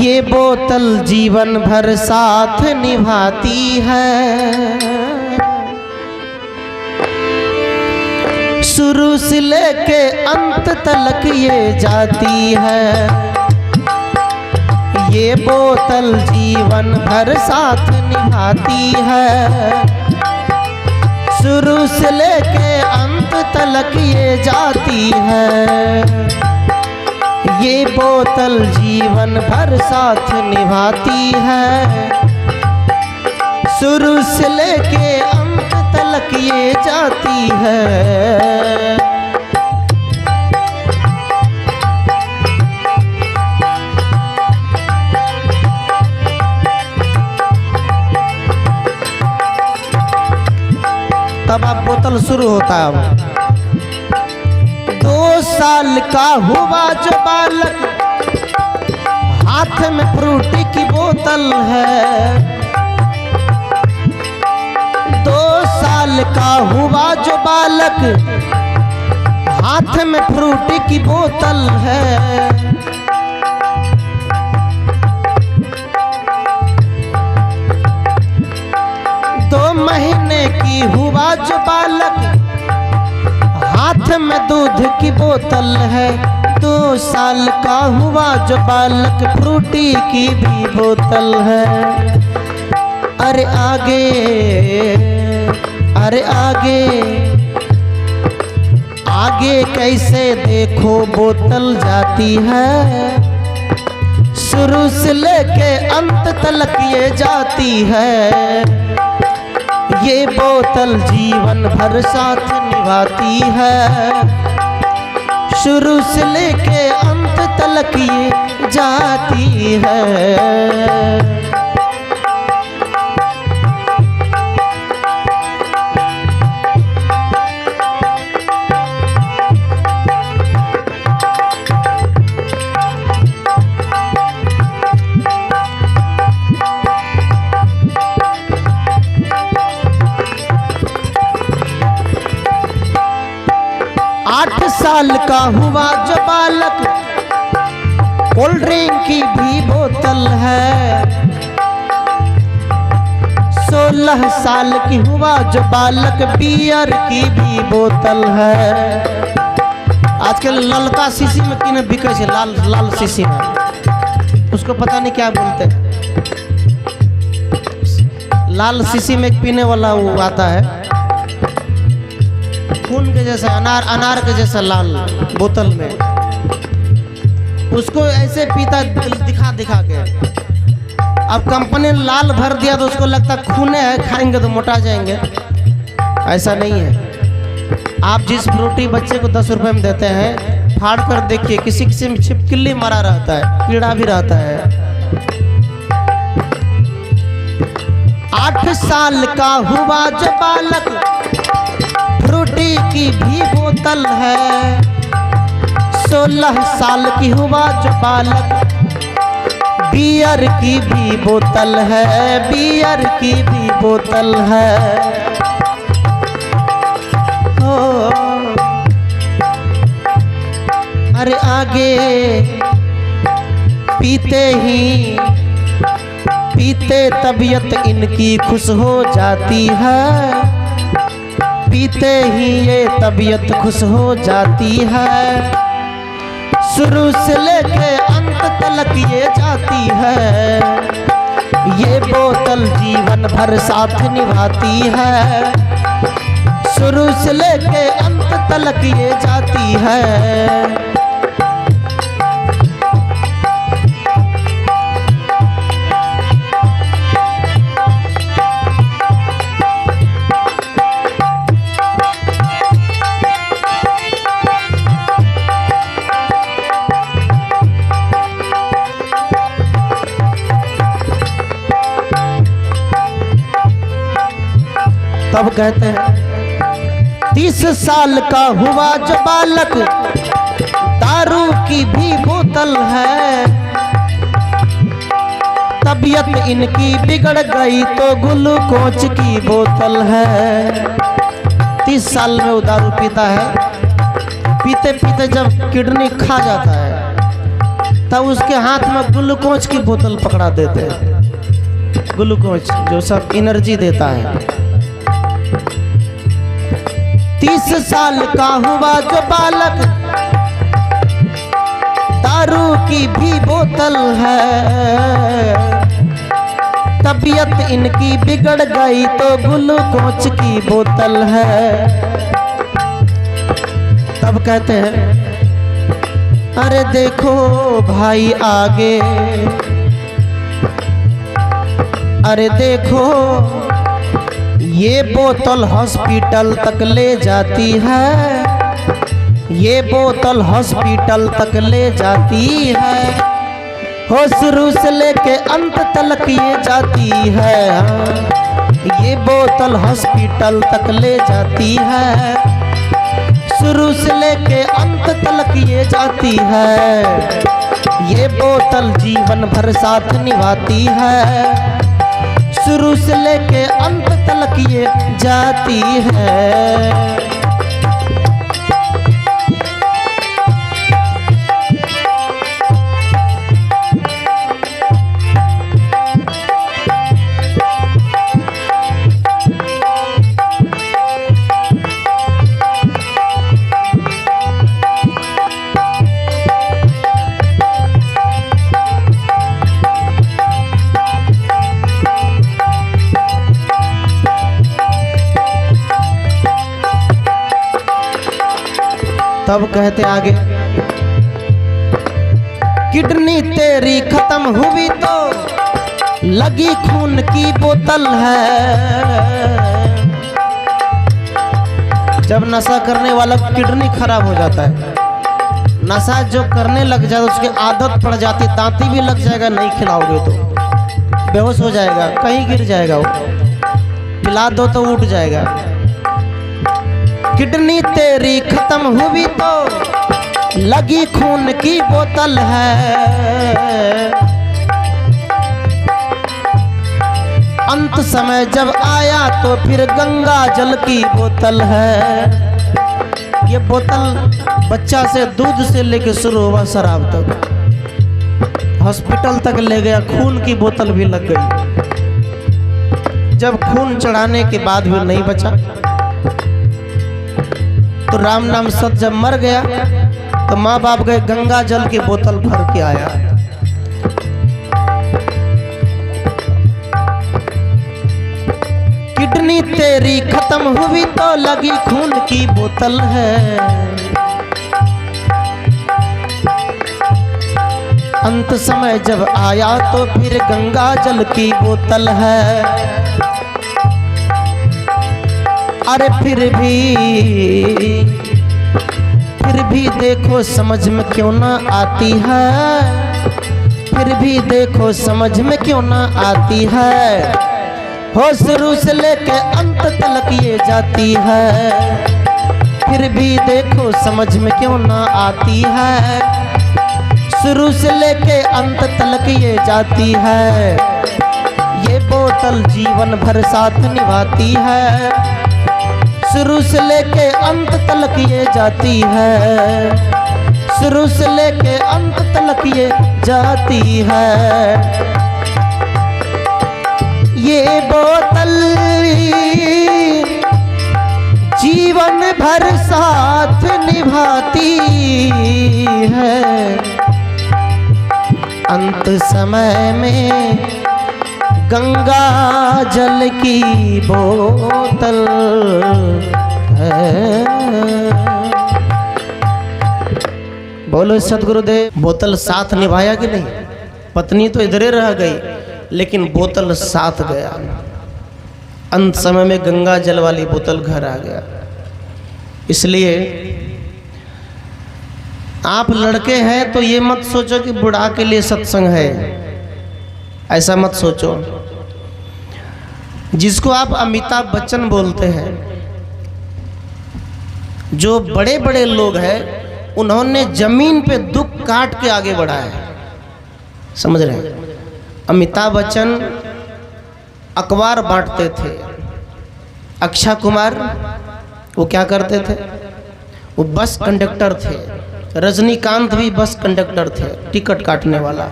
ये बोतल जीवन भर साथ निभाती है, शुरू से लेके अंत तक ये जाती है। ये बोतल जीवन भर साथ निभाती है, शुरू से लेके अंत तक ये जाती है। ये बोतल जीवन भर साथ निभाती है, शुरू से लेके अंत तक ये जाती है। तब अब बोतल शुरू होता है। अब 2 साल का हुआ जो बालक, हाथ में फ्रूटी की बोतल है। 2 साल का हुआ जो बालक, हाथ में फ्रूटी की बोतल है। 2 महीने की हुआ जो बालक, हाथ में दूध की बोतल है। 2 साल का हुआ जो बालक, फ्रूटी की भी बोतल है। अरे आगे, अरे आगे, आगे कैसे देखो बोतल जाती है, शुरू से लेके अंत तक ये जाती है। ये बोतल जीवन भर साथ निभाती है, शुरू से लेके अंत तक ये जाती है। साल का हुआ जो बालक, कोल्ड ड्रिंक की भी बोतल है। 16 साल की हुआ जो बालक, बियर की भी बोतल है। आजकल ललका शीशी में किने बिके छे, लाल लाल शीशी में, उसको पता नहीं क्या बोलते। लाल शीशी में पीने वाला वो आता है, खून के जैसा, अनार के जैसा लाल बोतल में, उसको ऐसे पीता दिखा दिखा के। अब कंपनी ने लाल भर दिया तो उसको लगता खून है, खाएंगे तो मोटा जाएंगे। ऐसा नहीं है। आप जिस फ्रूटी बच्चे को 10 रुपए में देते हैं, फाड़ कर देखिए, किसी किसी में छिपकली मरा रहता है, कीड़ा भी रहता है। 8 साल का हुआ जो बालक, फ्रूटी की भी बोतल है। 16 साल की हुआ जो बालक, बियर की भी बोतल है, बियर की भी बोतल है। ओ, अरे आगे पीते ही पीते तबीयत इनकी खुश हो जाती है, पीते ही ये तबीयत खुश हो जाती है। शुरू से लेके अंत तक ये जाती है। ये बोतल जीवन भर साथ निभाती है, शुरू से लेके अंत तक ये जाती है। तब कहते हैं 30 साल का हुआ जो बालक, दारू की भी बोतल है। तबीयत इनकी बिगड़ गई तो ग्लूकोज की बोतल है। 30 साल में वो दारू पीता है, पीते पीते जब किडनी खा जाता है तब उसके हाथ में ग्लूकोज की बोतल पकड़ा देते हैं, ग्लूकोज जो सब एनर्जी देता है। 30 साल का हुआ जो बालक, दारू की भी बोतल है, तबीयत इनकी बिगड़ गई तो ग्लूकोज की बोतल है। तब कहते हैं अरे देखो भाई आगे, अरे देखो ये बोतल हॉस्पिटल तक ले जाती है, ये बोतल हॉस्पिटल तक ले जाती है, हो शुरू से लेके अंत तक ये जाती है, ये बोतल हॉस्पिटल तक ले जाती है, शुरू से लेके अंत तक ये जाती है, ये बोतल जीवन भर साथ निभाती है, शुरू से लेके अंत तक ये जाती है। तब कहते आगे, किडनी तेरी खत्म हुई तो लगी खून की बोतल है। जब नशा करने वाला किडनी खराब हो जाता है, नशा जो करने लग जाए उसकी आदत पड़ जाती, दांती भी लग जाएगा, नहीं खिलाओगे तो बेहोश हो जाएगा, कहीं गिर जाएगा, वो पिला दो तो उठ जाएगा। किडनी तेरी खत्म हुई तो लगी खून की बोतल है, अंत समय जब आया तो फिर गंगा जल की बोतल है। ये बोतल बच्चा से दूध से लेके शुरू हुआ शराब तक, हॉस्पिटल तक ले गया, खून की बोतल भी लग गई। जब खून चढ़ाने के बाद भी नहीं बचा तो राम नाम सत जब मर गया तो माँ बाप गए गंगा जल की बोतल भर के आया। किडनी तेरी खत्म हुई तो लगी खून की बोतल है, अंत समय जब आया तो फिर गंगा जल की बोतल है। अरे फिर भी देखो समझ में क्यों ना आती है, फिर भी देखो समझ में क्यों ना आती है, हो शुरू से लेके अंत तक ये जाती है, फिर भी देखो समझ में क्यों ना आती है, शुरू से लेके अंत तक ये जाती है, ये बोतल जीवन भर साथ निभाती है, शुरू से लेके अंत तक ये जाती है, शुरू से लेके अंत तक ये जाती है। ये बोतल जीवन भर साथ निभाती है, अंत समय में गंगा जल की बोतल है। बोलो सतगुरुदेव। बोतल साथ निभाया कि नहीं? पत्नी तो इधरे रह गई लेकिन बोतल साथ गया। अंत समय में गंगा जल वाली बोतल घर आ गया। इसलिए आप लड़के हैं तो ये मत सोचो कि बुढ़ा के लिए सत्संग है, ऐसा मत सोचो। जिसको आप अमिताभ बच्चन बोलते हैं, जो बड़े बड़े लोग हैं, उन्होंने जमीन पे दुख काट के आगे बढ़ा है। समझ रहे हैं? अमिताभ बच्चन अखबार बांटते थे। अक्षय कुमार वो क्या करते थे? वो बस कंडक्टर थे। रजनीकांत भी बस कंडक्टर थे, टिकट काटने वाला,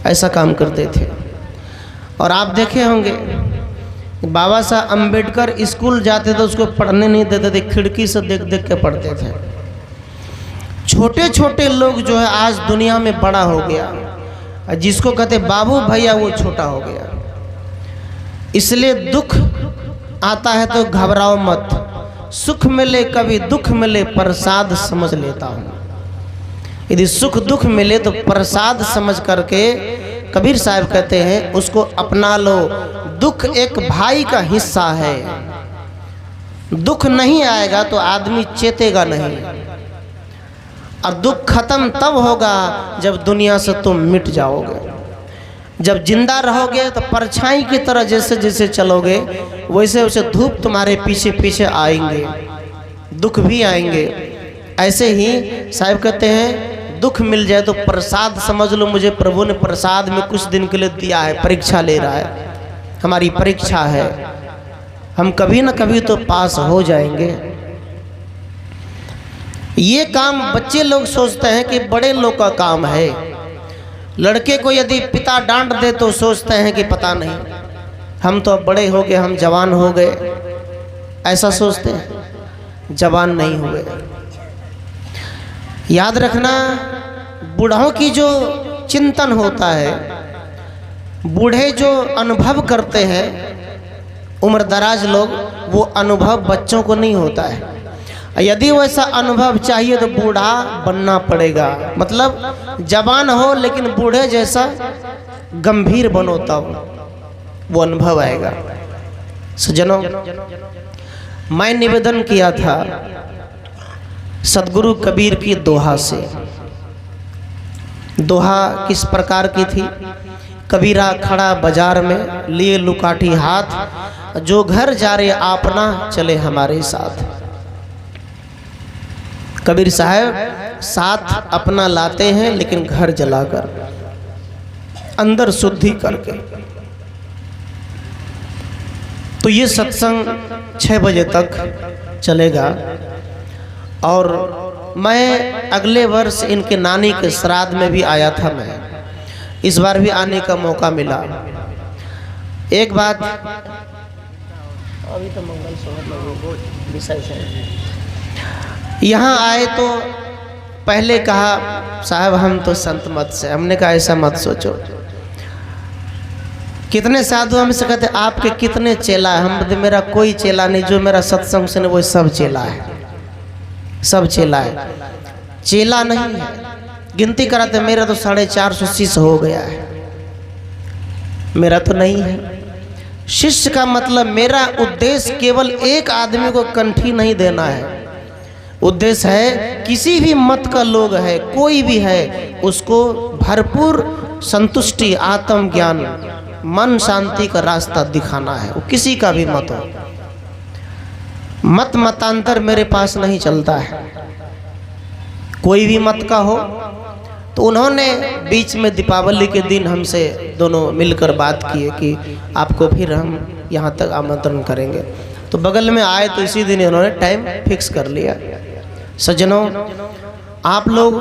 ऐसा काम करते थे। और आप देखे होंगे बाबा साहब अम्बेडकर स्कूल जाते थे, उसको पढ़ने नहीं देते थे, खिड़की से देख देख के पढ़ते थे। छोटे छोटे लोग जो है आज दुनिया में बड़ा हो गया, जिसको कहते बाबू भैया वो छोटा हो गया। इसलिए दुख आता है तो घबराओ मत, सुख मिले कभी दुख मिले प्रसाद समझ लेता हूँ। यदि सुख दुख मिले तो प्रसाद समझ करके कबीर साहब कहते हैं उसको अपना लो। दुख एक भाई का हिस्सा है, दुख नहीं आएगा तो आदमी चेतेगा नहीं, और दुख खत्म तब होगा जब दुनिया से तुम मिट जाओगे। जब जिंदा रहोगे तो परछाई की तरह जैसे जैसे चलोगे वैसे वैसे धूप तुम्हारे पीछे पीछे आएंगे, दुख भी आएंगे। ऐसे ही साहब कहते हैं दुख मिल जाए तो प्रसाद समझ लो, मुझे प्रभु ने प्रसाद में कुछ दिन के लिए दिया है, परीक्षा ले रहा है, हमारी परीक्षा है, हम कभी ना कभी तो पास हो जाएंगे। ये काम बच्चे लोग सोचते हैं कि बड़े लोग का काम है। लड़के को यदि पिता डांट दे तो सोचते हैं कि पता नहीं हम तो अब बड़े हो गए, हम जवान हो गए, ऐसा सोचते हैं। जवान नहीं हुए। याद रखना, बूढ़ों की जो चिंतन होता है, बूढ़े जो अनुभव करते हैं, उम्रदराज लोग, वो अनुभव बच्चों को नहीं होता है। यदि वैसा अनुभव चाहिए तो बूढ़ा बनना पड़ेगा, मतलब जवान हो लेकिन बूढ़े जैसा गंभीर बनो तब वो अनुभव आएगा। सज्जनों, मैं निवेदन किया था सदगुरु कबीर की दोहा से। दोहा किस प्रकार की थी? कबीरा खड़ा बाजार में लिए लुकाठी हाथ, जो घर जा रे आपना चले हमारे साथ। कबीर साहब साथ अपना लाते हैं लेकिन घर जलाकर, अंदर शुद्धि करके। तो ये सत्संग 6 बजे तक चलेगा और मैं अगले वर्ष इनके नानी के श्राद्ध में भी आया था। मैं इस बार भी आने का मौका मिला। एक बात, अभी तो मंगल सोहर विषय है, यहाँ आए तो पहले कहा साहब हम तो संत मत से। हमने कहा ऐसा मत सोचो। कितने साधु हमसे कहते आपके कितने चेला है? हम बोलते मेरा कोई चेला नहीं, जो मेरा सत्संग सुने वो सब चेला है, सब चेला है। चेला नहीं है, गिनती कराते मेरा तो 450 शिष्य हो गया है, मेरा तो नहीं है। शिष्य का मतलब मेरा उद्देश्य केवल एक आदमी को कंठी नहीं देना है। उद्देश्य है किसी भी मत का लोग है, कोई भी है, उसको भरपूर संतुष्टि, आत्मज्ञान, मन शांति का रास्ता दिखाना है। वो किसी का भी मत हो, मत मतांतर मेरे पास नहीं चलता है, कोई भी मत का हो। तो उन्होंने बीच में दीपावली के दिन हमसे दोनों मिलकर बात किए कि आपको फिर हम यहाँ तक आमंत्रण करेंगे। तो बगल में आए तो इसी दिन इन्होंने टाइम फिक्स कर लिया। सज्जनों, आप लोग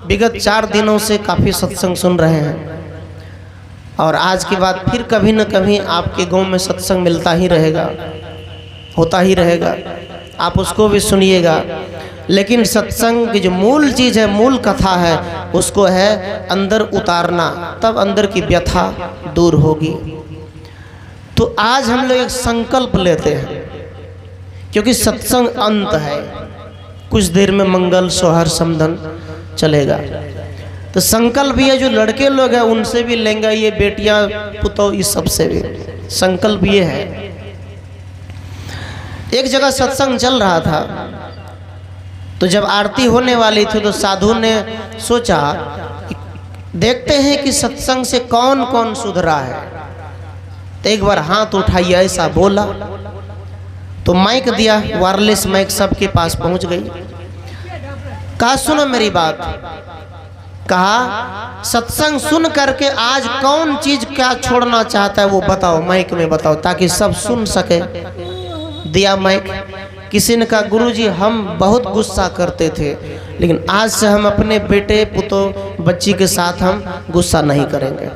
विगत 4 दिनों से काफ़ी सत्संग सुन रहे हैं और आज के बाद फिर कभी न कभी आपके गांव में सत्संग मिलता ही रहेगा, होता ही रहेगा, आप उसको भी सुनिएगा। लेकिन सत्संग की जो मूल चीज़ है, मूल कथा है, उसको है अंदर उतारना, तब अंदर की व्यथा दूर होगी। तो आज हम लोग एक संकल्प लेते हैं, क्योंकि सत्संग अंत है, कुछ देर में मंगल सोहर समधन चलेगा। तो संकल्प ये जो लड़के लोग हैं उनसे भी लेंगे, ये बेटियां पुतौ इस सबसे भी संकल्प ये है। एक जगह सत्संग चल रहा था, तो जब आरती होने वाली थी तो साधु ने सोचा देखते हैं कि सत्संग से कौन कौन सुधरा है। तो एक बार हाथ उठाइए ऐसा बोला, तो माइक दिया, वायरलेस माइक सबके पास पहुंच गई। कहा सुनो मेरी बात, कहा सत्संग सुन करके आज कौन चीज क्या छोड़ना चाहता है वो बताओ, माइक में बताओ, ताकि सब सुन सके। दिया माइक। किसी ने कहा गुरुजी हम बहुत गुस्सा करते थे, लेकिन आज से हम अपने बेटे पुतो बच्ची के साथ हम गुस्सा नहीं करेंगे।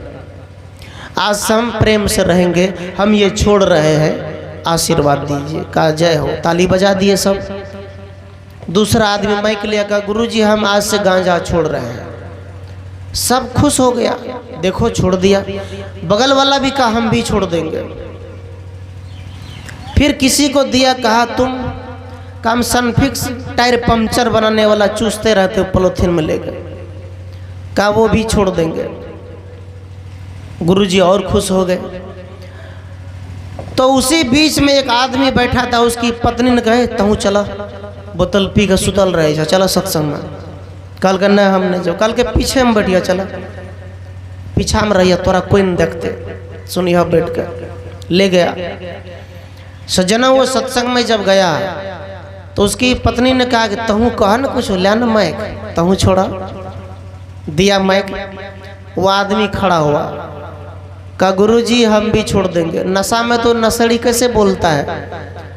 आज से हम प्रेम से रहेंगे। हम ये छोड़ रहे हैं, आशीर्वाद दीजिए। कहा जय हो, ताली बजा दिए सब। दूसरा आदमी माइक लिया, कहा गुरुजी हम आज से गांजा छोड़ रहे हैं। सब खुश हो गया, देखो छोड़ दिया। बगल वाला भी कहा हम भी छोड़ देंगे। फिर किसी को दिया, कहा तुम काम सनफिक्स टायर पंक्चर बनाने वाला चूसते रहते हो पॉलिथीन में लेकर, कहा वो भी छोड़ देंगे। गुरुजी और खुश हो गए। तो उसी बीच में एक आदमी बैठा था, उसकी पत्नी ने कहे तहु चला, बोतल पी कर सुतल रहे, चला सत्संग में। कल का नहीं हमने जो कल के पीछे में बैठिया, चला पीछा में रहिए, तोरा कोई नहीं देखते, सुनिए बैठ कर। ले गया सज्जना। वो सत्संग में जब गया तो उसकी पत्नी ने कहा कि तहु कहा न कुछ, लिया न माइक, तहु छोड़ा। दिया माइक। वो आदमी खड़ा हुआ, कहा गुरुजी हम भी छोड़ देंगे। नशा में तो नशेड़ी कैसे बोलता है,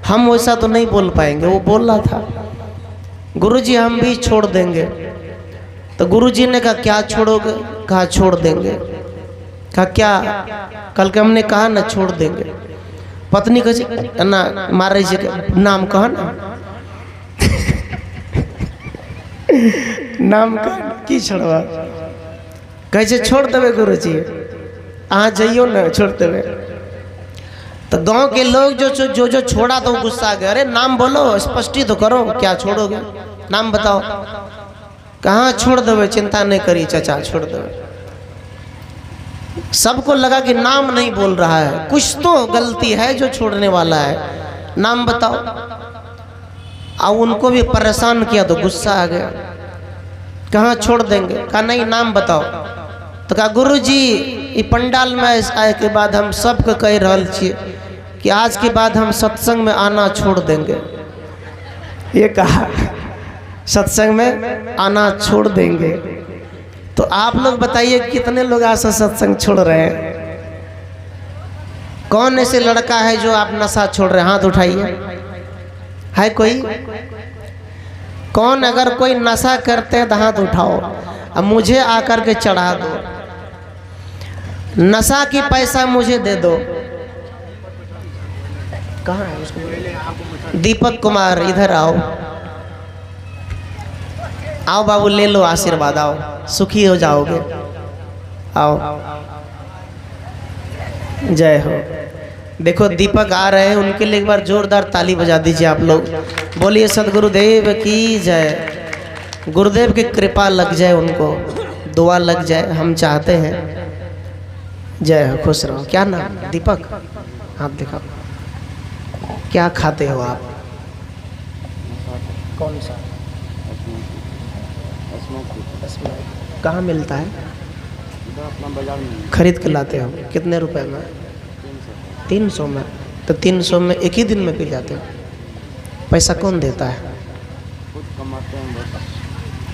हम वैसा तो नहीं बोल पाएंगे। वो बोल रहा था गुरुजी हम भी छोड़ देंगे। तो गुरुजी ने कहा क्या छोड़ोगे, कहा छोड़ देंगे। कहा क्या, कल के हमने कहा ना छोड़ देंगे। पत्नी कहे ना मारे जी नाम कहा ना नाम कहा की छोड़वा, कहे छोड़ देवे गुरुजी, अहाँ जाइयो ना छोड़ देवे। तो गांव के लोग जो छोड़ा तो गुस्सा आ गया, अरे नाम बोलो, स्पष्टी तो करो, क्या छोड़ोगे, नाम बताओ। कहाँ छोड़ देवे, चिंता नहीं करी चाचा, छोड़ देवे। सबको लगा कि नाम नहीं बोल रहा है, कुछ तो गलती है जो छोड़ने वाला है, नाम बताओ। अब उनको भी परेशान किया तो गुस्सा आ गया, कहाँ छोड़ देंगे, कहा नहीं नाम बताओ। तो कहा गुरुजी ये पंडाल में आए के बाद हम सबके कह रहल छिए कि आज के बाद हम सत्संग में आना छोड़ देंगे। ये कहा सत्संग में आना छोड़ देंगे। तो आप लोग बताइए कितने लोग आज सत्संग छोड़ रहे हैं? कौन ऐसे लड़का है जो आप नशा छोड़ रहे हैं? हाथ उठाइए। है कोई? कौन अगर कोई नशा करते हैं तो हाथ उठाओ, अब मुझे आकर के चढ़ा दो, नशा की पैसा मुझे दे दो। कहाँ है उसको? दीपक कुमार इधर आओ, आओ बाबू ले लो आशीर्वाद, आओ सुखी हो जाओगे, आओ जय हो। देखो दीपक आ रहे हैं, उनके लिए एक बार जोरदार ताली बजा दीजिए आप लोग। बोलिए सदगुरुदेव की जय। गुरुदेव की कृपा लग जाए, उनको दुआ लग जाए, हम चाहते हैं। जय हो, खुश रहो। क्या नाम? दीपक। आप दिखाओ क्या खाते हो आप? कौन सा? कहाँ मिलता है? खरीद के लाते हो? कितने रुपए में? 300 में। तो 300 में एक ही दिन में पी जाते हो? पैसा कौन देता है?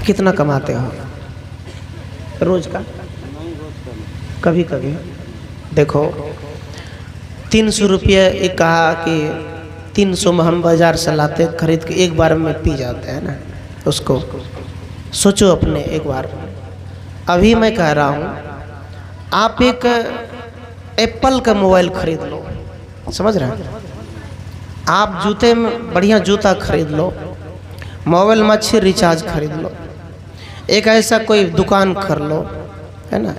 कितना कमाते हो रोज का? कभी कभी। देखो 300 रुपये, एक कहा कि 300 में हम बाजार से लाते खरीद के, एक बार में पी जाते हैं ना। उसको सोचो अपने एक बार। अभी मैं कह रहा हूँ आप एक एप्पल का मोबाइल खरीद लो, समझ रहे हैं? आप जूते में बढ़िया जूता खरीद लो, मोबाइल में अच्छी रिचार्ज खरीद लो, एक ऐसा कोई दुकान कर लो, है ना?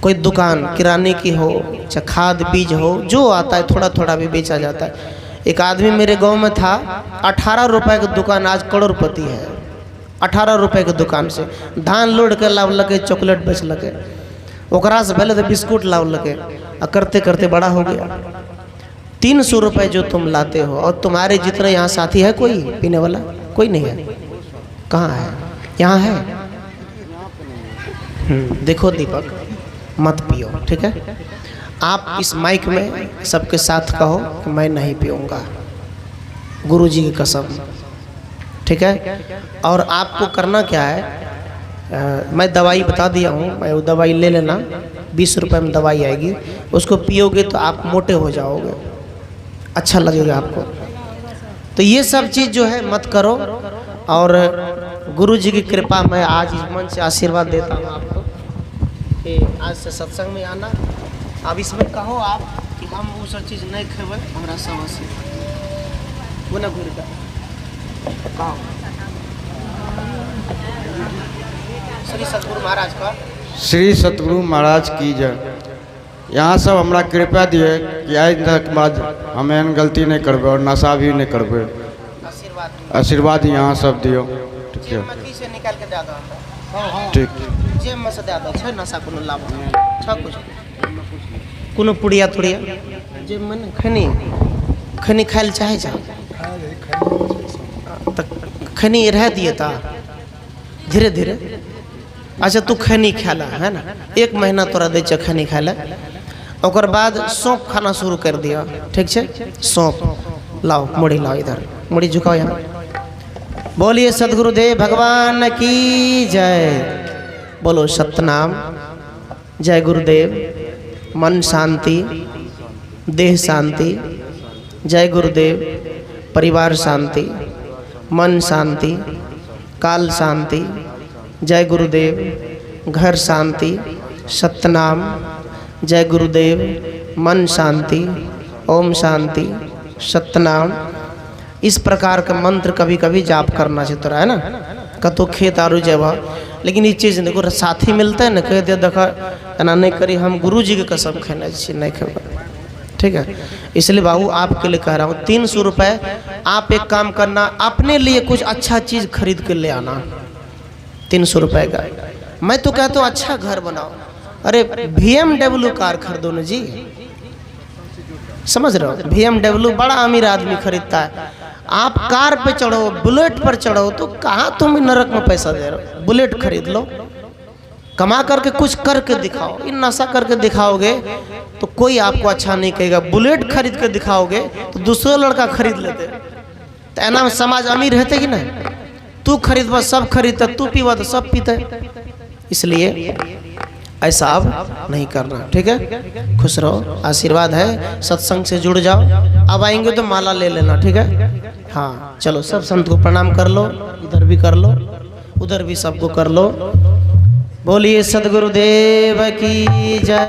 कोई दुकान किराने की हो, चाहे खाद बीज हो, जो आता है थोड़ा थोड़ा भी बेचा जाता है। एक आदमी मेरे गांव में था, 18 रुपए की दुकान आज करोड़पति है। 18 रुपए की दुकान से धान लोड के लाव लगे, चॉकलेट बेच लगे, ओकरा से पहले तो बिस्कुट लाव लगे, और करते करते बड़ा हो गया। 300 रुपए जो तुम लाते हो, और तुम्हारे जितने यहाँ साथी है कोई पीने वाला? कोई नहीं है। कहाँ है? यहाँ है। देखो दीपक, मत पियो, ठीक है? आप इस माइक में सबके साथ कहो कि मैं नहीं पीऊँगा, गुरुजी की कसम, ठीक है? और आपको करना क्या है, मैं दवाई बता दिया हूँ, मैं वो दवाई ले लेना, 20 रुपए में दवाई आएगी, उसको पियोगे तो आप मोटे हो जाओगे, अच्छा लगेगा आपको। तो ये सब चीज़ जो है मत करो। और गुरु जी की कृपा मैं आज इस मन से आशीर्वाद देता हूँ आपको कि आज से सत्संग में आना। अब इसमें कहो आप कि हम वो सब चीज़ नहीं खेबे, हमारा समझ वो ना घूर कहो। श्री सतगुरु महाराज का श्री सतगुरु महाराज की जय। यहाँ सब हमरा कृपा दिए कि आज तक बाद हमें गलती नहीं करबे और नशा भी नहीं करबे। आशीर्वाद यहाँ सब दियो। ठीक है, से निकाल के दे दो। ठीक, जेब में से दे दो। छ नशा कोनो लाभ छ कुछ कोनो पुड़िया तुड़िया जेब में खनी खनी खाइल चाहे जा तो खनी रह दिए ता धीरे धीरे। अच्छा तू खनी खाला है ना, 1 महीना तोरा दे छ खनी खाला, और बाद सौंप खाना शुरू कर दिया। ठीक है, सौंप लाओ, मुड़ी लाओ, इधर मुड़ी झुकाओ यहाँ। बोलिए सदगुरुदेव भगवान की जय। बोलो सतनाम। जय गुरुदेव। मन शांति, देह शांति। जय गुरुदेव। परिवार शांति, मन शांति, काल शांति। जय गुरुदेव। घर शांति, सतनाम। जय गुरुदेव। मन शांति, ओम शांति, सतनाम। इस प्रकार का मंत्र कभी कभी जाप करना चाहिए तोरा, है ना। कतो खेत आरू जब, लेकिन ये चीज़ देखो साथी मिलता है ना, कह दे देखा एना नहीं करी, हम गुरु जी के कसम खाना चाहिए नहीं खेबा। ठीक है, इसलिए बाबू आपके लिए कह रहा हूँ 300 रुपये आप एक काम करना, अपने लिए कुछ अच्छा चीज़ खरीद के ले आना। 300 रुपये का मैं तो कहता हूँ अच्छा घर बनाओ। अरे BMW कार खरीदो ना जी, समझ रहे हो। BMW बड़ा अमीर आदमी खरीदता है, आप कार पे चढ़ो, बुलेट पर चढ़ो, तो कहाँ तुम नरक में पैसा दे रहे हो। बुलेट खरीद लो, कमा करके कुछ करके दिखाओ। इन नशा करके दिखाओगे तो कोई आपको अच्छा नहीं कहेगा। बुलेट खरीद के दिखाओगे तो दूसरा लड़का खरीद लेते, तो एना में समाज अमीर रहते कि नहीं। तू खरीदवा सब खरीदता, तू पीवा तो सब पीते। इसलिए ऐसा अब नहीं करना। ठीक है, खुश रहो, आशीर्वाद है। सत्संग से जुड़ जाओ। अब आएंगे तो माला ले लेना। ठीक है, हाँ चलो सब संत को प्रणाम कर लो, इधर भी कर लो, उधर भी सबको कर लो। बोलिए सदगुरुदेव की जय।